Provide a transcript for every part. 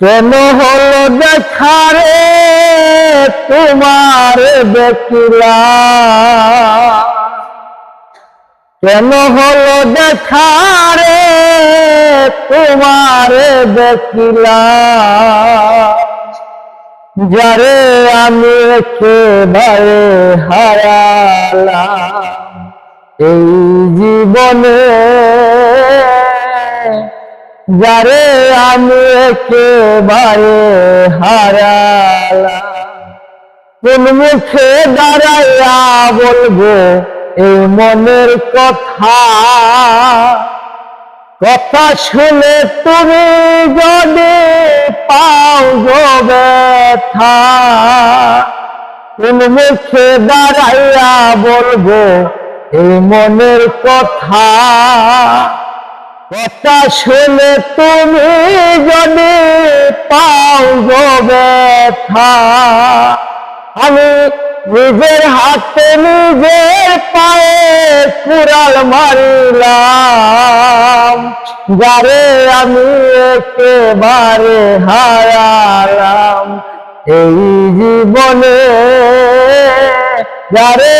কেন হলো দেখা রে তোমার দেখিলাম, কেন হলো দেখা রে তোমার দেখিলাম, যারে আমি একেবারে হারালাম এই জীবনে, যারে আমি একেবারে হারালাম। কোন মুখে দাঁড়াইয়া বলবো এই মনের কথা, কথা শুনে তুমি যদি পাও গো ব্যথা। কোন মুখে দাঁড়াইয়া বলবো এই মনের কথা, কথা শুনে তুমি যদি পাও গো ব্যথা। আমি নিজের হাতে নিজের পায়ে কুড়াল মারিলাম, যারে আমি একেবারে হারালাম এই জীবনে, যারে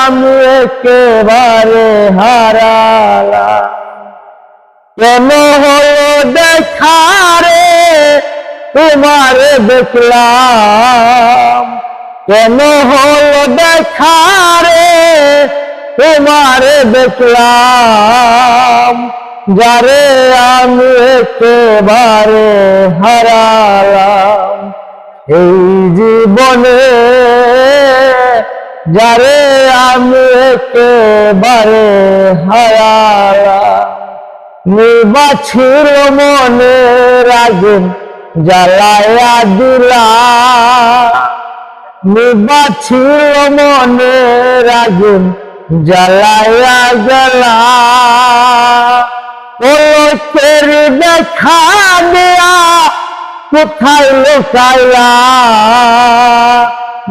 আমি একেবারে হারালাম। কেন হলো দেখা রে তোমার দেখলাম, কেন হলো দেখা রে তোমার দেখলাম, যারে আমি একেবারে হারালাম এই জীবনে, যারে আমি একেবারে হারালাম। নিবাছিল মনের আগুন জ্বালায়া দিলা, নিবাছিল মনের আগুন জ্বালায়া গেলা, পলকের দেখা দেয়া কোথায় লুকাইলা,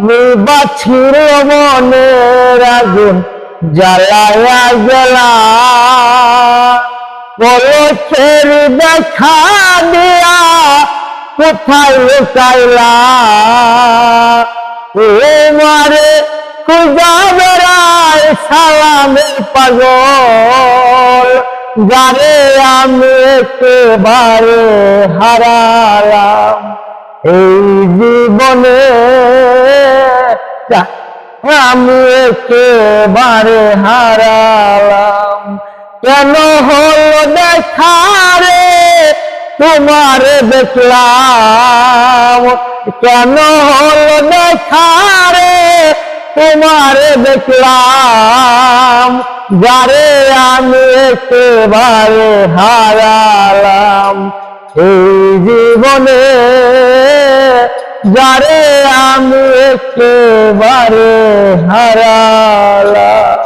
নিবাছিল মনের আগুন জ্বালায়া গেলা, পলকের দেখা দেয়া কোথায় লুকাইলা। তোমারে খুঁজা বেড়ায় সালামের পাগল, যারে আমি একেবারে হারালাম এই জীবনে, আমি একেবারে হারালাম। কেন হলো দেখা রে তোমার দেখলাম, কেন হলো দেখা রে তোমার দেখলাম, যারে আমি একেবারে হারালাম এই জীবনে, যারে আমি একেবারে হারালাম।